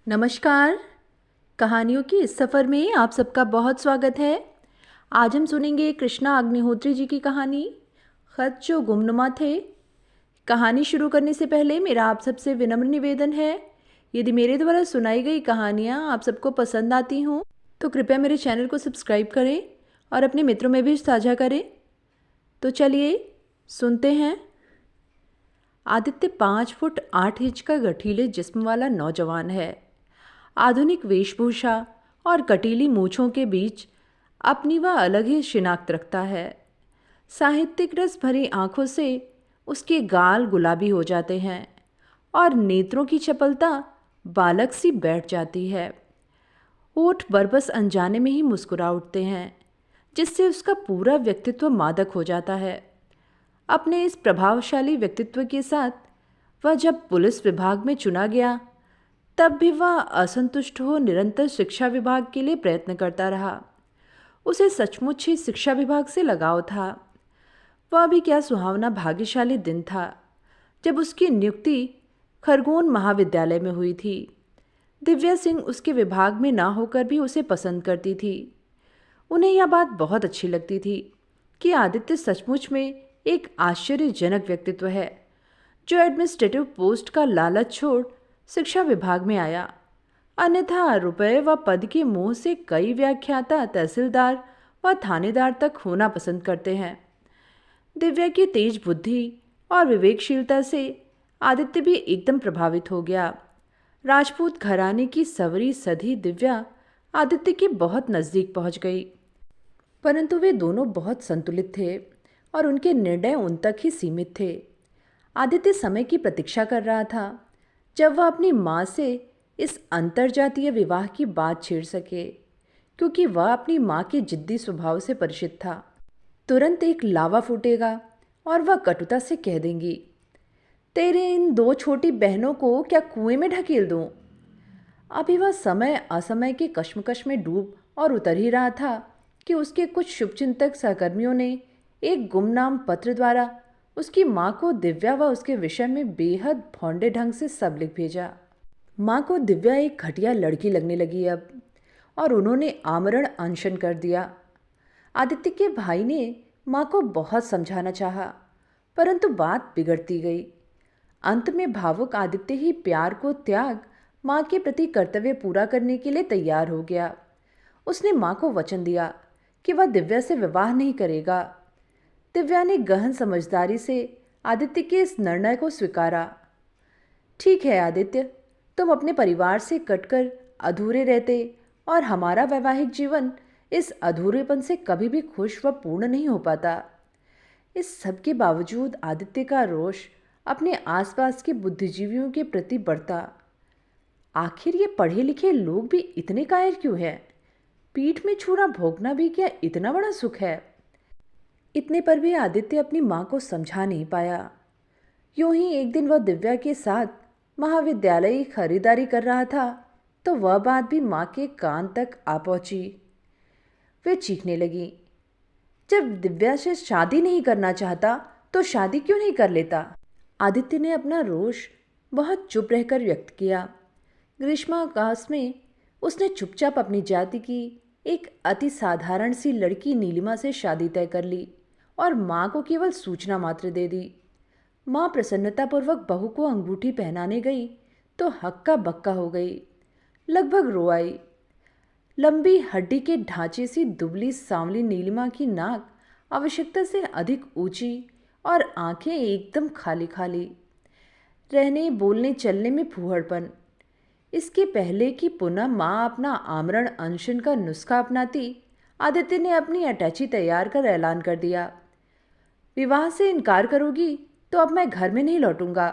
नमस्कार। कहानियों के इस सफ़र में आप सबका बहुत स्वागत है। आज हम सुनेंगे कृष्णा अग्निहोत्री जी की कहानी खत जो गुमनुमा थे। कहानी शुरू करने से पहले मेरा आप सबसे विनम्र निवेदन है, यदि मेरे द्वारा सुनाई गई कहानियाँ आप सबको पसंद आती हों तो कृपया मेरे चैनल को सब्सक्राइब करें और अपने मित्रों में भी साझा करें। तो चलिए सुनते हैं। आदित्य 5 फुट 8 इंच का गठीले जिस्म वाला नौजवान है। आधुनिक वेशभूषा और कटीली मूछों के बीच अपनी वह अलग ही शिनाख्त रखता है। साहित्यिक रस भरी आंखों से उसके गाल गुलाबी हो जाते हैं और नेत्रों की चपलता बालक सी बैठ जाती है। होठ बरबस अनजाने में ही मुस्कुरा उठते हैं, जिससे उसका पूरा व्यक्तित्व मादक हो जाता है। अपने इस प्रभावशाली व्यक्तित्व के साथ वह जब पुलिस विभाग में चुना गया, तब भी वह असंतुष्ट हो निरंतर शिक्षा विभाग के लिए प्रयत्न करता रहा। उसे सचमुच ही शिक्षा विभाग से लगाव था। वह भी क्या सुहावना भाग्यशाली दिन था जब उसकी नियुक्ति खरगोन महाविद्यालय में हुई थी। दिव्या सिंह उसके विभाग में ना होकर भी उसे पसंद करती थी। उन्हें यह बात बहुत अच्छी लगती थी कि आदित्य सचमुच में एक आश्चर्यजनक व्यक्तित्व है, जो एडमिनिस्ट्रेटिव पोस्ट का लालच छोड़ शिक्षा विभाग में आया। अन्यथा रुपये व पद के मोह से कई व्याख्याता तहसीलदार व थानेदार तक होना पसंद करते हैं। दिव्या की तेज बुद्धि और विवेकशीलता से आदित्य भी एकदम प्रभावित हो गया। राजपूत घराने की सवरी सधी दिव्या आदित्य के बहुत नज़दीक पहुंच गई, परंतु वे दोनों बहुत संतुलित थे और उनके निर्णय उन तक ही सीमित थे। आदित्य समय की प्रतीक्षा कर रहा था जब वह अपनी माँ से इस अंतरजातीय विवाह की बात छेड़ सके, क्योंकि वह अपनी माँ के जिद्दी स्वभाव से परिचित था। तुरंत एक लावा फूटेगा और वह कटुता से कह देंगी, तेरे इन 2 छोटी बहनों को क्या कुएं में ढकेल दूं? अभी वह समय असमय के कश्मकश में डूब और उतर ही रहा था कि उसके कुछ शुभचिंतक सहकर्मियों ने एक गुमनाम पत्र द्वारा उसकी माँ को दिव्या व उसके विषय में बेहद भौंडे ढंग से सब लिख भेजा। माँ को दिव्या एक घटिया लड़की लगने लगी अब, और उन्होंने आमरण अनशन कर दिया। आदित्य के भाई ने माँ को बहुत समझाना चाहा, परंतु बात बिगड़ती गई। अंत में भावुक आदित्य ही प्यार को त्याग माँ के प्रति कर्तव्य पूरा करने के लिए तैयार हो गया। उसने माँ को वचन दिया कि वह दिव्या से विवाह नहीं करेगा। दिव्या ने गहन समझदारी से आदित्य के इस निर्णय को स्वीकारा। ठीक है आदित्य, तुम अपने परिवार से कटकर अधूरे रहते और हमारा वैवाहिक जीवन इस अधूरेपन से कभी भी खुश व पूर्ण नहीं हो पाता। इस सब के बावजूद आदित्य का रोष अपने आसपास के बुद्धिजीवियों के प्रति बढ़ता। आखिर ये पढ़े लिखे लोग भी इतने कायर क्यों हैं? पीठ में छुरा भोंकना भी क्या इतना बड़ा सुख है? इतने पर भी आदित्य अपनी माँ को समझा नहीं पाया। यूं ही एक दिन वह दिव्या के साथ महाविद्यालय की खरीदारी कर रहा था, तो वह बात भी माँ के कान तक आ पहुंची। वे चीखने लगी, जब दिव्या से शादी नहीं करना चाहता तो शादी क्यों नहीं कर लेता? आदित्य ने अपना रोष बहुत चुप रहकर व्यक्त किया। ग्रीष्माकाश में उसने चुपचाप अपनी जाति की एक अति साधारण सी लड़की नीलिमा से शादी तय कर ली और माँ को केवल सूचना मात्र दे दी। माँ प्रसन्नतापूर्वक बहू को अंगूठी पहनाने गई तो हक्का बक्का हो गई, लगभग रो आई। लंबी हड्डी के ढांचे सी दुबली सांवली नीलिमा की नाक आवश्यकता से अधिक ऊंची और आंखें एकदम खाली खाली, रहने बोलने चलने में फूहड़पन। इसके पहले कि पुनः माँ अपना आमरण अनशन का नुस्खा अपनाती, आदित्य ने अपनी अटैची तैयार कर ऐलान कर दिया, विवाह से इनकार करोगी तो अब मैं घर में नहीं लौटूंगा।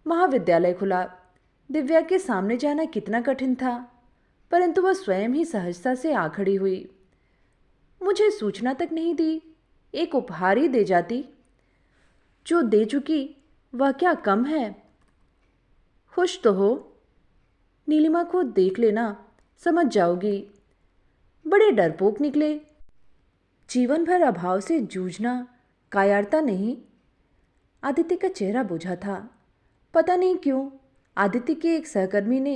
महाविद्यालय खुला। दिव्या के सामने जाना कितना कठिन था, परंतु वह स्वयं ही सहजता से आ खड़ी हुई। मुझे सूचना तक नहीं दी, एक उपहार ही दे जाती। जो दे चुकी वह क्या कम है? खुश तो हो। नीलिमा को देख लेना, समझ जाओगी। बड़े डरपोक निकले। जीवन भर अभाव से जूझना कायरता नहीं। आदित्य का चेहरा बुझा था। पता नहीं क्यों आदित्य के एक सहकर्मी ने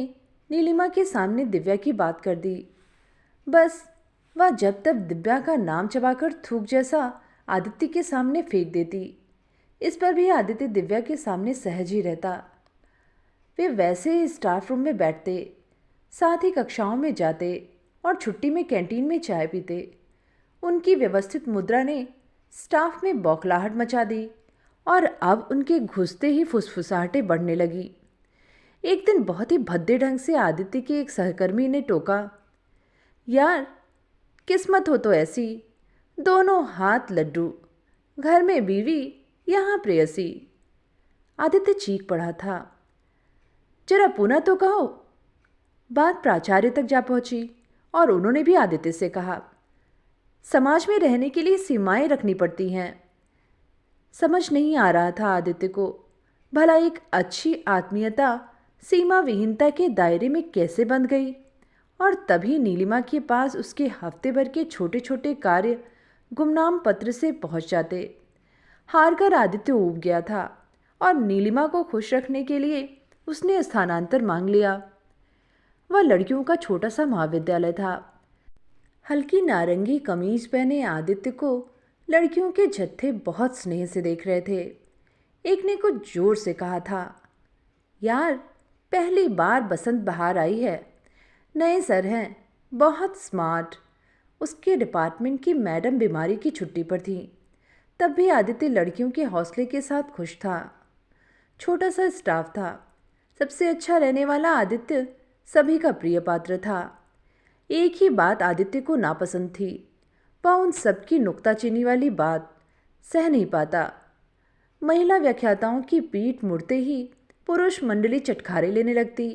नीलिमा के सामने दिव्या की बात कर दी। बस वह जब तक दिव्या का नाम चबाकर थूक जैसा आदित्य के सामने फेंक देती। इस पर भी आदित्य दिव्या के सामने सहज ही रहता। वे वैसे ही स्टाफ रूम में बैठते, साथ ही कक्षाओं में जाते और छुट्टी में कैंटीन में चाय पीते। उनकी व्यवस्थित मुद्रा ने स्टाफ में बौखलाहट मचा दी और अब उनके घुसते ही फुसफुसाहटें बढ़ने लगी। एक दिन बहुत ही भद्दे ढंग से आदित्य के एक सहकर्मी ने टोका, यार किस्मत हो तो ऐसी, दोनों हाथ लड्डू, घर में बीवी यहाँ प्रेयसी। आदित्य चीख पड़ा था, जरा पुनः तो कहो। बात प्राचार्य तक जा पहुंची और उन्होंने भी आदित्य से कहा, समाज में रहने के लिए सीमाएं रखनी पड़ती हैं। समझ नहीं आ रहा था आदित्य को, भला एक अच्छी आत्मीयता सीमा विहीनता के दायरे में कैसे बंध गई। और तभी नीलिमा के पास उसके हफ्ते भर के छोटे छोटे कार्य गुमनाम पत्र से पहुंच जाते। हार कर आदित्य ऊब गया था और नीलिमा को खुश रखने के लिए उसने स्थानांतर मांग लिया। वह लड़कियों का छोटा सा महाविद्यालय था। हल्की नारंगी कमीज पहने आदित्य को लड़कियों के जत्थे बहुत स्नेह से देख रहे थे। एक ने कुछ जोर से कहा था, यार पहली बार बसंत बहार आई है, नए सर हैं, बहुत स्मार्ट। उसके डिपार्टमेंट की मैडम बीमारी की छुट्टी पर थी। तब भी आदित्य लड़कियों के हौसले के साथ खुश था। छोटा सा स्टाफ था, सबसे अच्छा रहने वाला आदित्य सभी का प्रिय पात्र था। एक ही बात आदित्य को नापसंद थी, वह उन सबकी नुक्ताचीनी वाली बात सह नहीं पाता। महिला व्याख्याताओं की पीठ मुड़ते ही पुरुष मंडली चटखारे लेने लगती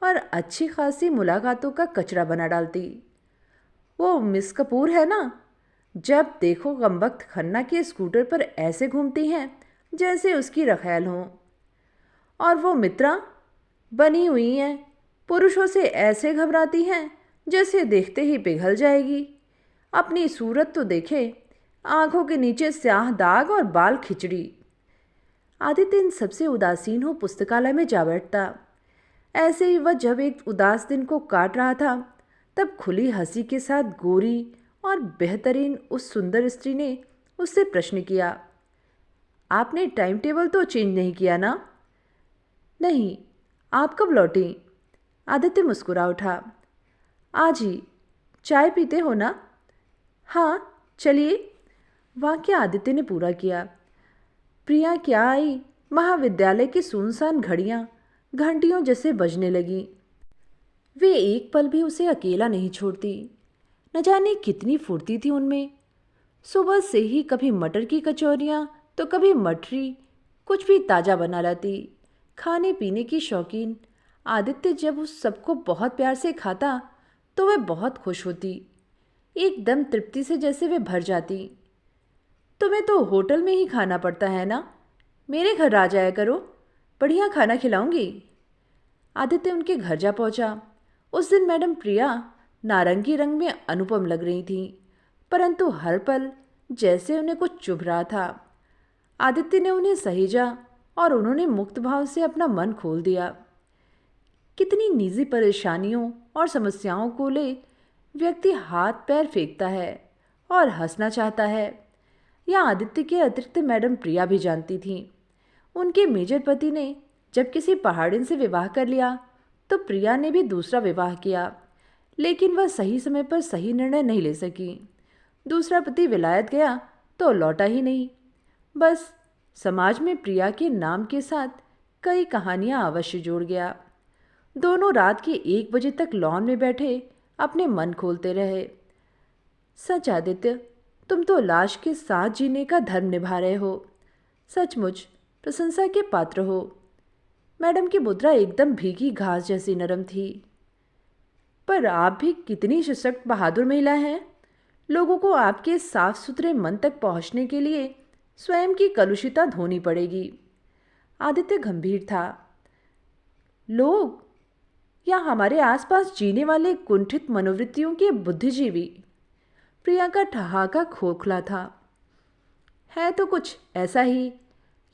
और अच्छी खासी मुलाकातों का कचरा बना डालती। वो मिस कपूर है ना, जब देखो गमबख्त खन्ना के स्कूटर पर ऐसे घूमती हैं जैसे उसकी रखैल हों। और वो मित्रा बनी हुई हैं, पुरुषों से ऐसे घबराती हैं जैसे देखते ही पिघल जाएगी। अपनी सूरत तो देखे, आंखों के नीचे स्याह दाग और बाल खिचड़ी। आदित्य इन सबसे उदासीन हो पुस्तकालय में जा बैठता। ऐसे ही वह जब एक उदास दिन को काट रहा था, तब खुली हंसी के साथ गोरी और बेहतरीन उस सुंदर स्त्री ने उससे प्रश्न किया, आपने टाइम टेबल तो चेंज नहीं किया ना? नहीं, आप कब लौटी? आदित्य मुस्कुरा उठा, आज ही। चाय पीते हो ना? हाँ चलिए। वाक्य आदित्य ने पूरा किया। प्रिया क्या आई, महाविद्यालय की सुनसान घड़ियां घंटियों जैसे बजने लगी। वे एक पल भी उसे अकेला नहीं छोड़ती। न जाने कितनी फुर्ती थी उनमें। सुबह से ही कभी मटर की कचौरियाँ तो कभी मठरी, कुछ भी ताज़ा बना लाती। खाने पीने की शौकीन आदित्य जब उस सबको बहुत प्यार से खाता तो वह बहुत खुश होती, एकदम तृप्ति से जैसे वे भर जाती। तुम्हें तो होटल में ही खाना पड़ता है ना, मेरे घर आ जाया करो, बढ़िया खाना खिलाऊंगी। आदित्य उनके घर जा पहुंचा। उस दिन मैडम प्रिया नारंगी रंग में अनुपम लग रही थीं, परंतु हर पल जैसे उन्हें कुछ चुभ रहा था। आदित्य ने उन्हें सहेजा और उन्होंने मुक्त भाव से अपना मन खोल दिया। कितनी निजी परेशानियों और समस्याओं को ले व्यक्ति हाथ पैर फेंकता है और हंसना चाहता है, यह आदित्य के अतिरिक्त मैडम प्रिया भी जानती थीं। उनके मेजर पति ने जब किसी पहाड़िन से विवाह कर लिया तो प्रिया ने भी दूसरा विवाह किया, लेकिन वह सही समय पर सही निर्णय नहीं ले सकी। दूसरा पति विलायत गया तो लौटा ही नहीं। बस समाज में प्रिया के नाम के साथ कई कहानियां अवश्य जोड़ गया। दोनों रात के 1 बजे तक लॉन में बैठे अपने मन खोलते रहे। सच आदित्य, तुम तो लाश के साथ जीने का धर्म निभा रहे हो, सचमुच प्रशंसा के पात्र हो। मैडम की मुद्रा एकदम भीगी घास जैसी नरम थी। पर आप भी कितनी सशक्त बहादुर महिला हैं। लोगों को आपके साफ सुथरे मन तक पहुंचने के लिए स्वयं की कलुषिता धोनी पड़ेगी। आदित्य गंभीर था। लोग या हमारे आसपास जीने वाले कुंठित मनोवृत्तियों के बुद्धिजीवी। प्रिया का ठहाका खोखला था। है तो कुछ ऐसा ही।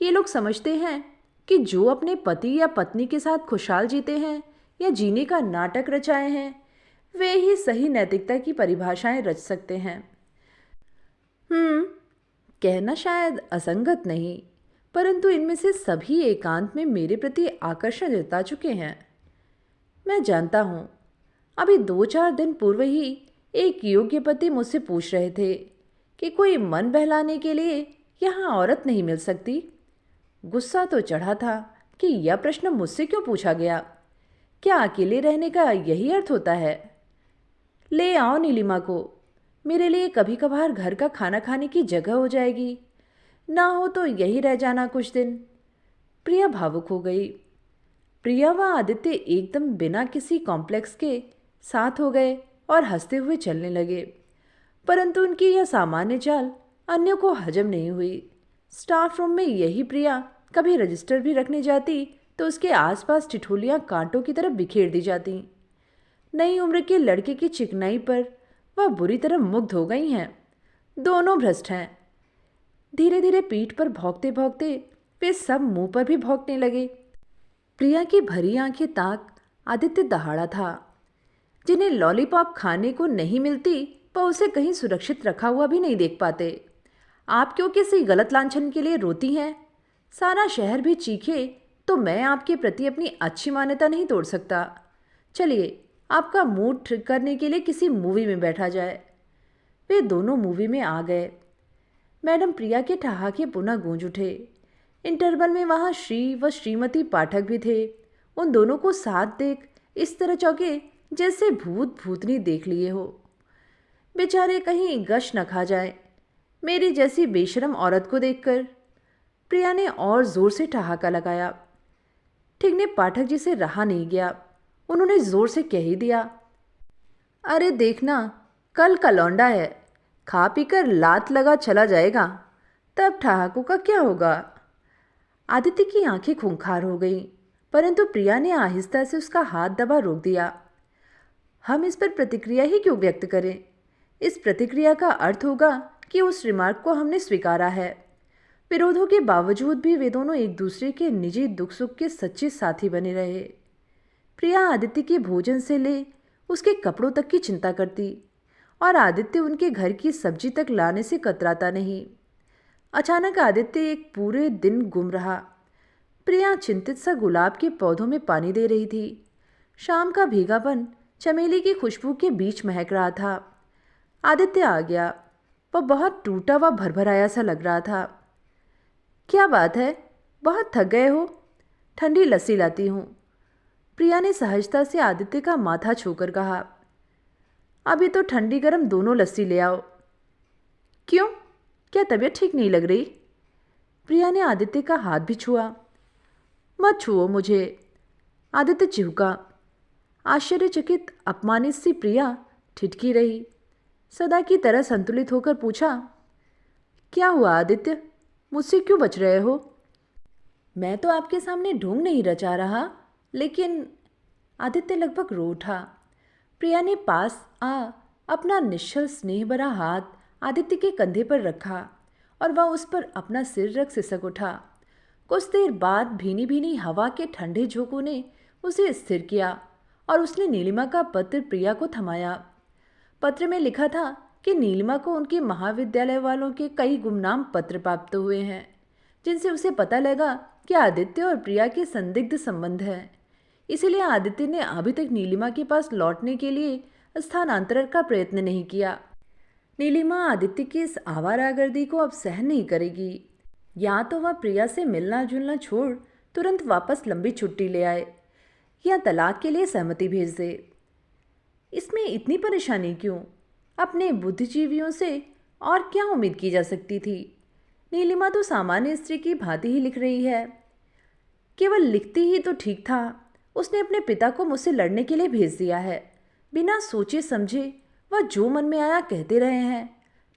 ये लोग समझते हैं कि जो अपने पति या पत्नी के साथ खुशहाल जीते हैं, या जीने का नाटक रचाए हैं, वे ही सही नैतिकता की परिभाषाएं रच सकते हैं। कहना शायद असंगत नहीं, परंतु इनमें से सभी एकांत में मेरे प्रति आकर्षण जता चुके हैं। मैं जानता हूँ। अभी 2-4 दिन पूर्व ही एक योग्य पति मुझसे पूछ रहे थे कि कोई मन बहलाने के लिए यहाँ औरत नहीं मिल सकती। गुस्सा तो चढ़ा था कि यह प्रश्न मुझसे क्यों पूछा गया। क्या अकेले रहने का यही अर्थ होता है? ले आओ नीलिमा को, मेरे लिए कभी कभार घर का खाना खाने की जगह हो जाएगी। ना हो तो यही रह जाना कुछ दिन। प्रिया भावुक हो गई। प्रिया व आदित्य एकदम बिना किसी कॉम्प्लेक्स के साथ हो गए और हंसते हुए चलने लगे। परंतु उनकी यह सामान्य चाल अन्यों को हजम नहीं हुई। स्टाफ रूम में यही प्रिया कभी रजिस्टर भी रखने जाती तो उसके आसपास ठिठोलियाँ कांटों की तरह बिखेर दी जाती। नई उम्र के लड़के की चिकनाई पर वह बुरी तरह मुग्ध हो गई हैं। दोनों भ्रष्ट हैं। धीरे धीरे पीठ पर भौंकते भौंकते वे सब मुंह पर भी भौंकने लगे। प्रिया की भरी आंखें ताक आदित्य दहाड़ा था। जिन्हें लॉलीपॉप खाने को नहीं मिलती वह उसे कहीं सुरक्षित रखा हुआ भी नहीं देख पाते। आप क्यों किसी गलत लांछन के लिए रोती हैं? सारा शहर भी चीखे तो मैं आपके प्रति अपनी अच्छी मान्यता नहीं तोड़ सकता। चलिए, आपका मूड ठीक करने के लिए किसी मूवी में बैठा जाए। वे दोनों मूवी में आ गए। मैडम प्रिया के ठहाके पुनः गूंज उठे। इंटरवल में वहाँ श्री व श्रीमती पाठक भी थे। उन दोनों को साथ देख इस तरह चौंके जैसे भूत भूतनी देख लिए हो। बेचारे कहीं गश न खा जाए मेरी जैसी बेशरम औरत को देखकर। प्रिया ने और जोर से ठहाका लगाया। ठीक ने पाठक जी से रहा नहीं गया। उन्होंने जोर से कह ही दिया, अरे देखना, कल का लौंडा है, खा पीकर लात लगा चला जाएगा, तब ठहाकों का क्या होगा। आदित्य की आंखें खूंखार हो गईं, परंतु प्रिया ने आहिस्ता से उसका हाथ दबा रोक दिया। हम इस पर प्रतिक्रिया ही क्यों व्यक्त करें? इस प्रतिक्रिया का अर्थ होगा कि उस रिमार्क को हमने स्वीकारा है। विरोधों के बावजूद भी वे दोनों एक दूसरे के निजी दुख सुख के सच्चे साथी बने रहे। प्रिया आदित्य के भोजन से ले उसके कपड़ों तक की चिंता करती और आदित्य उनके घर की सब्जी तक लाने से कतराता नहीं। अचानक आदित्य एक पूरे दिन गुम रहा। प्रिया चिंतित सा गुलाब के पौधों में पानी दे रही थी। शाम का भीगापन चमेली की खुशबू के बीच महक रहा था। आदित्य आ गया। वह बहुत टूटा व भरभराया सा लग रहा था। क्या बात है, बहुत थक गए हो? ठंडी लस्सी लाती हूँ। प्रिया ने सहजता से आदित्य का माथा छूकर कहा। अभी तो ठंडी गर्म दोनों लस्सी ले आओ। क्यों, क्या तबीयत ठीक नहीं लग रही? प्रिया ने आदित्य का हाथ भी छुआ। मत छुओ मुझे, आदित्य चिहुका। आश्चर्यचकित अपमानित सी प्रिया ठिठकी रही। सदा की तरह संतुलित होकर पूछा, क्या हुआ आदित्य, मुझसे क्यों बच रहे हो? मैं तो आपके सामने ढोंग नहीं रचा रहा, लेकिन आदित्य लगभग रो उठा। प्रिया ने पास आ अपना निश्चल स्नेह भरा हाथ आदित्य के कंधे पर रखा और वह उस पर अपना सिर रख सिसक उठा। कुछ देर बाद भीनी भीनी हवा के ठंडे झोंकों ने उसे स्थिर किया और उसने नीलिमा का पत्र प्रिया को थमाया। पत्र में लिखा था कि नीलिमा को उनके महाविद्यालय वालों के कई गुमनाम पत्र प्राप्त हुए हैं, जिनसे उसे पता लगा कि आदित्य और प्रिया के संदिग्ध संबंध हैं। इसीलिए आदित्य ने अभी तक नीलिमा के पास लौटने के लिए स्थानांतरण का प्रयत्न नहीं किया। नीलिमा आदित्य की इस आवारागर्दी को अब सहन नहीं करेगी। या तो वह प्रिया से मिलना जुलना छोड़ तुरंत वापस लंबी छुट्टी ले आए या तलाक के लिए सहमति भेज दे। इसमें इतनी परेशानी क्यों? अपने बुद्धिजीवियों से और क्या उम्मीद की जा सकती थी? नीलिमा तो सामान्य स्त्री की भांति ही लिख रही है। केवल लिखती ही तो ठीक था। उसने अपने पिता को मुझसे लड़ने के लिए भेज दिया है। बिना सोचे समझे वह जो मन में आया कहते रहे हैं।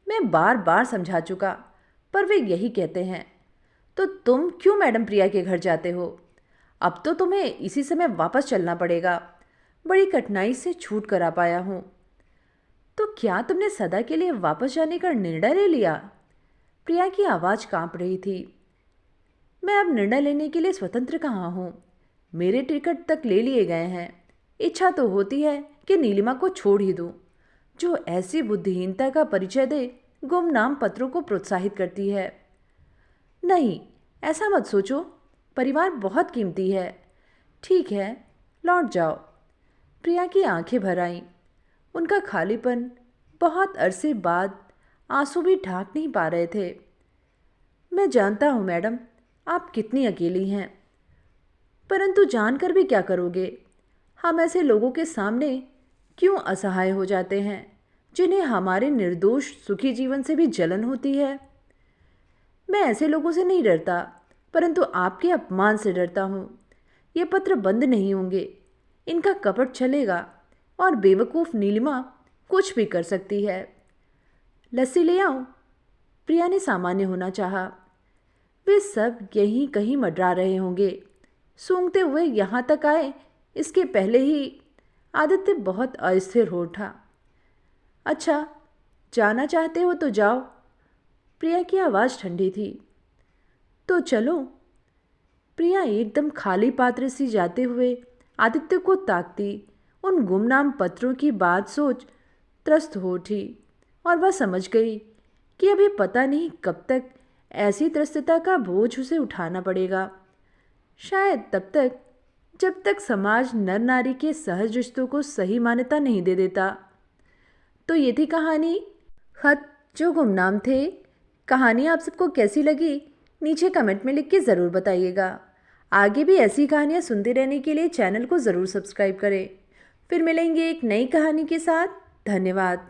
मैं बार बार समझा चुका, पर वे यही कहते हैं। तो तुम क्यों मैडम प्रिया के घर जाते हो? अब तो तुम्हें इसी समय वापस चलना पड़ेगा। बड़ी कठिनाई से छूट कर आ पाया हूँ। तो क्या तुमने सदा के लिए वापस जाने का निर्णय ले लिया? प्रिया की आवाज़ कांप रही थी। मैं अब निर्णय लेने के लिए स्वतंत्र कहाँ हूँ? मेरे टिकट तक ले लिए गए हैं। इच्छा तो होती है कि नीलिमा को छोड़ ही दूं, जो ऐसी बुद्धिहीनता का परिचय दे गुमनाम पत्रों को प्रोत्साहित करती है। नहीं, ऐसा मत सोचो, परिवार बहुत कीमती है। ठीक है, लौट जाओ। प्रिया की आंखें भर आईं। उनका खालीपन बहुत अरसे बाद आंसू भी ढांक नहीं पा रहे थे। मैं जानता हूँ मैडम, आप कितनी अकेली हैं, परंतु जानकर भी क्या करोगे? हम ऐसे लोगों के सामने क्यों असहाय हो जाते हैं जिन्हें हमारे निर्दोष सुखी जीवन से भी जलन होती है? मैं ऐसे लोगों से नहीं डरता, परंतु आपके अपमान से डरता हूँ। ये पत्र बंद नहीं होंगे, इनका कपट चलेगा और बेवकूफ़ नीलिमा कुछ भी कर सकती है। लस्सी ले आऊं? प्रिया ने सामान्य होना चाहा। वे सब यहीं कहीं मंडरा रहे होंगे। सूंघते हुए यहाँ तक आए इसके पहले ही आदित्य बहुत अस्थिर हो उठा। अच्छा, जाना चाहते हो तो जाओ। प्रिया की आवाज़ ठंडी थी। तो चलो। प्रिया एकदम खाली पात्र सी जाते हुए आदित्य को ताकती उन गुमनाम पत्रों की बात सोच त्रस्त हो उठी और वह समझ गई कि अभी पता नहीं कब तक ऐसी त्रस्तता का बोझ उसे उठाना पड़ेगा। शायद तब तक जब तक समाज नर नारी के सहज रिश्तों को सही मान्यता नहीं दे देता। तो ये थी कहानी खत जो गुमनाम थे। कहानी आप सबको कैसी लगी नीचे कमेंट में लिख के ज़रूर बताइएगा। आगे भी ऐसी कहानियाँ सुनते रहने के लिए चैनल को ज़रूर सब्सक्राइब करें। फिर मिलेंगे एक नई कहानी के साथ। धन्यवाद।